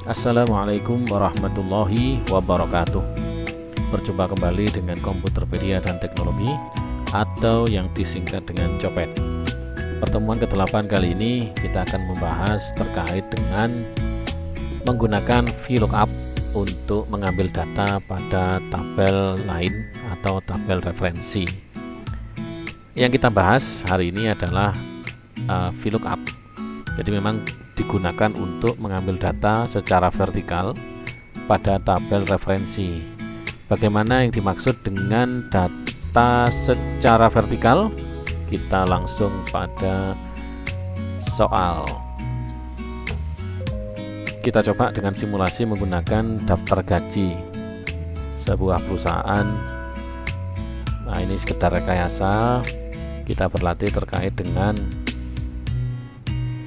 Assalamualaikum warahmatullahi wabarakatuh. Berjumpa kembali dengan Komputerpedia dan Teknologi atau yang disingkat dengan Copet. Pertemuan ke-8 kali ini kita akan membahas terkait dengan menggunakan VLOOKUP untuk mengambil data pada tabel lain atau tabel referensi. Yang kita bahas hari ini adalah VLOOKUP. Jadi memang digunakan untuk mengambil data secara vertikal pada tabel referensi. Bagaimana yang dimaksud dengan data secara vertikal? Kita langsung pada soal. Kita coba dengan simulasi menggunakan daftar gaji sebuah perusahaan. Nah, ini sekedar rekayasa. Kita berlatih terkait dengan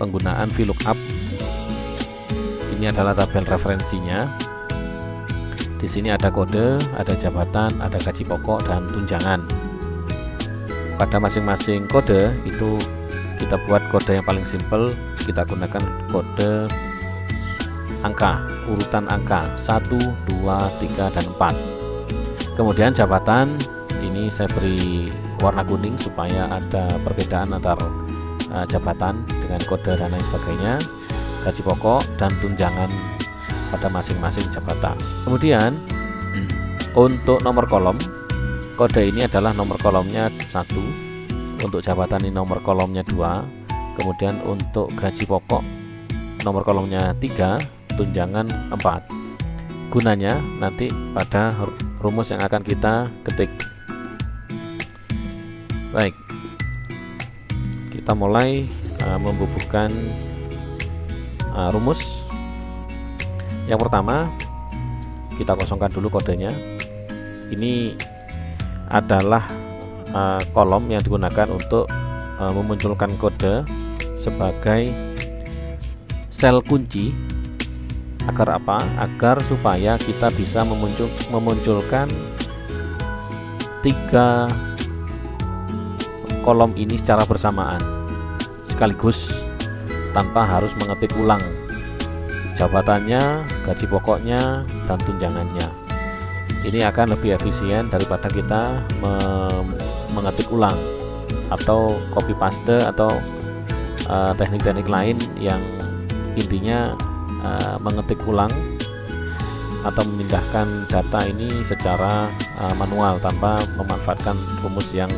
penggunaan VLOOKUP. Ini adalah tabel referensinya. Di sini ada kode, ada jabatan, ada gaji pokok dan tunjangan. Pada masing-masing kode itu kita buat kode yang paling simpel. Kita gunakan kode angka, urutan angka 1, 2, 3, dan 4. Kemudian jabatan ini saya beri warna kuning supaya ada perbedaan antara jabatan dengan kode dan lain sebagainya, gaji pokok dan tunjangan pada masing-masing jabatan. Kemudian untuk nomor kolom, kode ini adalah nomor kolomnya 1, untuk jabatan ini nomor kolomnya 2, kemudian untuk gaji pokok nomor kolomnya 3, tunjangan 4. Gunanya nanti pada rumus yang akan kita ketik. Baik, kita mulai membubuhkan rumus. Yang pertama, kita kosongkan dulu kodenya. Ini adalah kolom yang digunakan untuk memunculkan kode sebagai sel kunci. Agar apa? Agar supaya kita bisa memunculkan 3 kolom ini secara bersamaan sekaligus tanpa harus mengetik ulang jabatannya, gaji pokoknya, dan tunjangannya. Ini akan lebih efisien daripada kita mengetik ulang atau copy paste atau teknik-teknik lain yang intinya mengetik ulang atau memindahkan data ini secara manual tanpa memanfaatkan rumus yang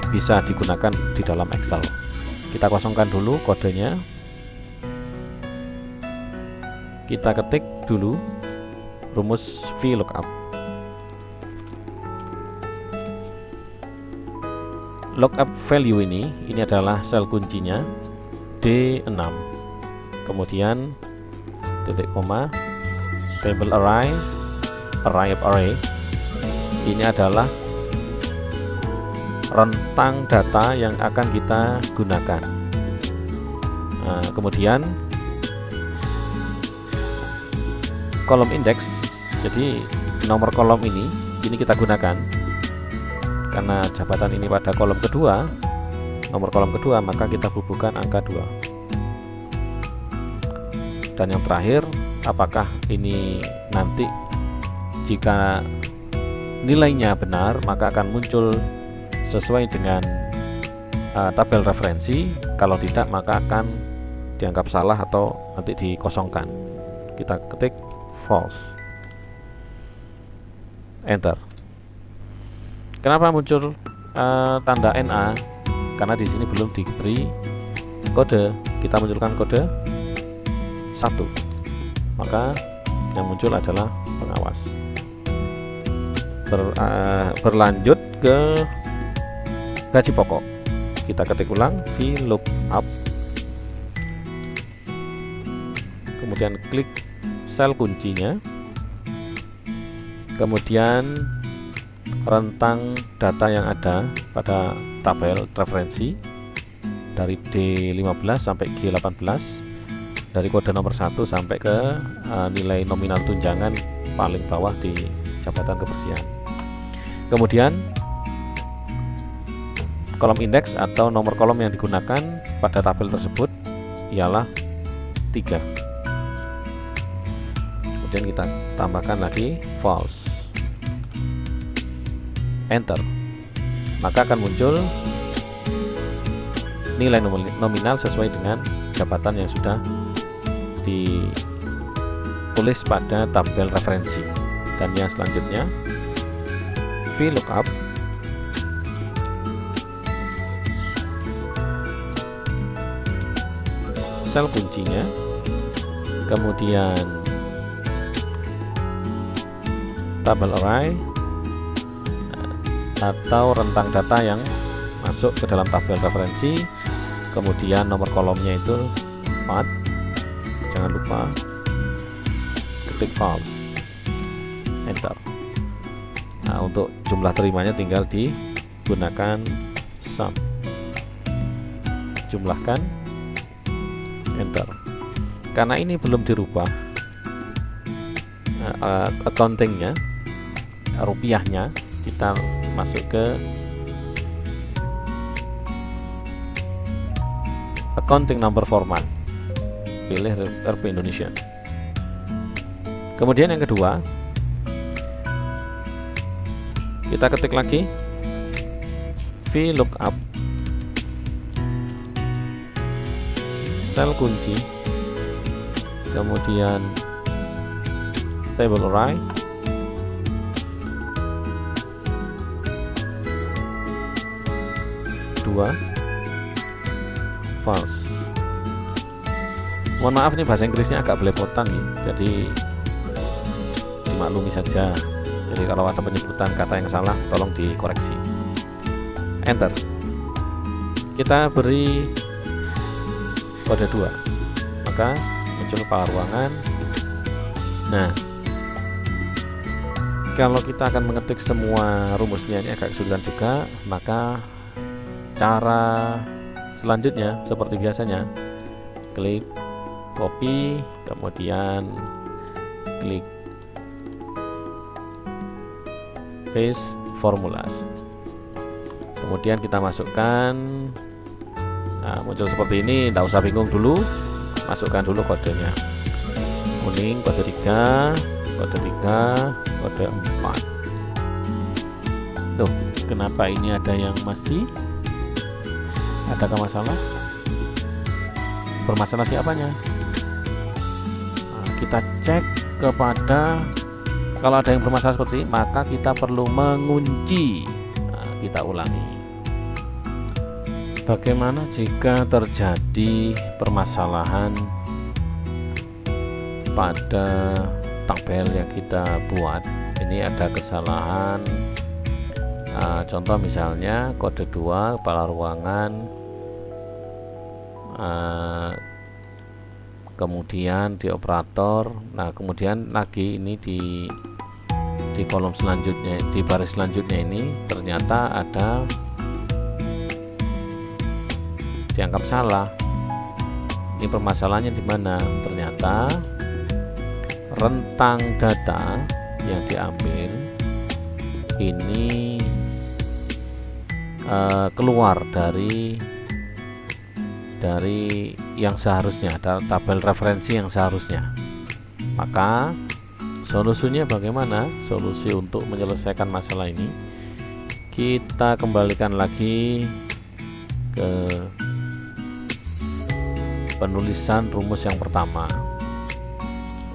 bisa digunakan di dalam Excel. Kita kosongkan dulu kodenya. Kita ketik dulu rumus VLOOKUP. Lookup value ini adalah sel kuncinya D6. Kemudian titik koma, table array of array. Ini adalah rentang data yang akan kita gunakan. Nah, kemudian kolom indeks. Jadi nomor kolom ini kita gunakan karena jabatan ini pada kolom kedua, nomor kolom kedua, maka kita bubuhkan angka 2. Dan yang terakhir, apakah ini nanti jika nilainya benar maka akan muncul sesuai dengan tabel referensi. Kalau tidak maka akan dianggap salah atau nanti dikosongkan. Kita ketik false, enter. Kenapa muncul tanda NA? Karena di sini belum diberi kode. Kita munculkan kode 1, maka yang muncul adalah pengawas. Berlanjut ke gaji pokok, kita ketik ulang VLOOKUP, kemudian klik sel kuncinya, kemudian rentang data yang ada pada tabel referensi dari D15 sampai G18, dari kode nomor 1 sampai ke nilai nominal tunjangan paling bawah di jabatan kebersihan. Kemudian kolom indeks atau nomor kolom yang digunakan pada tabel tersebut ialah 3. kemudian kita tambahkan lagi false, enter, maka akan muncul nilai nominal sesuai dengan jabatan yang sudah ditulis pada tabel referensi. Dan yang selanjutnya VLOOKUP, sel kuncinya, kemudian tabel array atau rentang data yang masuk ke dalam tabel referensi, kemudian nomor kolomnya itu 4, jangan lupa ketik false, enter. Nah, untuk jumlah terimanya tinggal digunakan sum, jumlahkan, enter. Karena ini belum dirubah accountingnya, rupiahnya, kita masuk ke accounting number format, pilih Rp Indonesia. Kemudian yang kedua, kita ketik lagi VLOOKUP, sel kunci, kemudian table array, false. Mohon maaf, ini bahasa Inggrisnya agak belepotan nih, jadi dimaklumi saja. Jadi kalau ada penyebutan kata yang salah tolong dikoreksi. Enter. Kita beri kode 2, maka muncul kepala ruangan. Nah, kalau kita akan mengetik semua rumusnya ini agak kesulitan juga, maka cara selanjutnya seperti biasanya, klik copy, kemudian klik paste formulas, kemudian kita masukkan. Nah, muncul seperti ini, tidak usah bingung dulu, masukkan dulu kodenya, kuning kode 3, kode 3, kode 4. Tuh, kenapa ini ada yang masih? Adakah masalah? Bermasalah siapanya? Nah, kita cek kepada, kalau ada yang bermasalah seperti ini, maka kita perlu mengunci. Nah, kita ulangi. Bagaimana jika terjadi permasalahan pada tabel yang kita buat? Ini ada kesalahan. Contoh misalnya kode 2 kepala ruangan, kemudian di operator. Nah, kemudian lagi ini di kolom selanjutnya, di baris selanjutnya ini ternyata ada dianggap salah. Ini permasalahannya di mana? Ternyata rentang data yang diambil ini keluar dari yang seharusnya, tabel referensi yang seharusnya. Maka solusinya bagaimana? Solusi untuk menyelesaikan masalah ini, kita kembalikan lagi ke penulisan rumus yang pertama.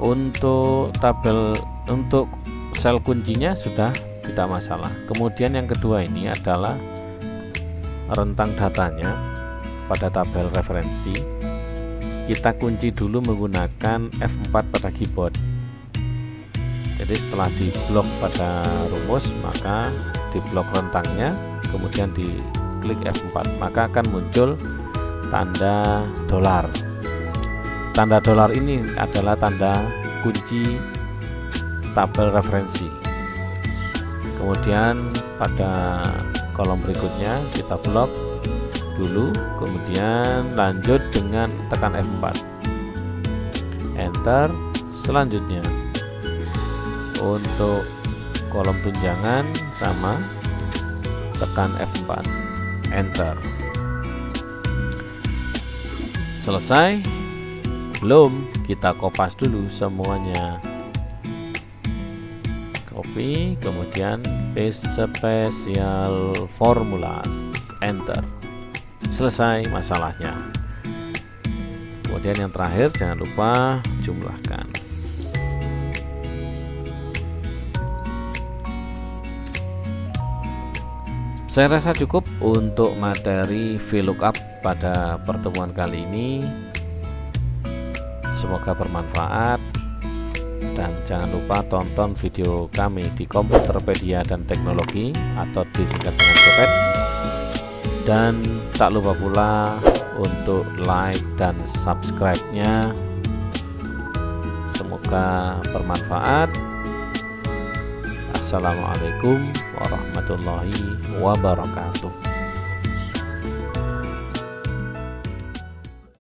Untuk tabel, untuk sel kuncinya sudah tidak masalah. Kemudian yang kedua ini adalah rentang datanya pada tabel referensi. Kita kunci dulu menggunakan F4 pada keyboard. Jadi setelah diblok pada rumus, maka diblok rentangnya, kemudian diklik F4, maka akan muncul tanda dolar. Tanda dolar ini adalah tanda kunci tabel referensi. Kemudian pada kolom berikutnya kita blok dulu, kemudian lanjut dengan tekan F4, enter. Selanjutnya untuk kolom tunjangan sama, tekan F4, enter. Selesai? Belum, kita kopas dulu semuanya. copy, kemudian paste special formulas, enter. Selesai masalahnya. Kemudian yang terakhir, jangan lupa jumlahkan. Saya rasa cukup untuk materi VLOOKUP pada pertemuan kali ini. Semoga bermanfaat, dan jangan lupa tonton video kami di Komputerpedia dan Teknologi atau disingkat dengan Copet. Dan tak lupa pula untuk like dan subscribe-nya. Semoga bermanfaat. Assalamualaikum warahmatullahi wabarakatuh.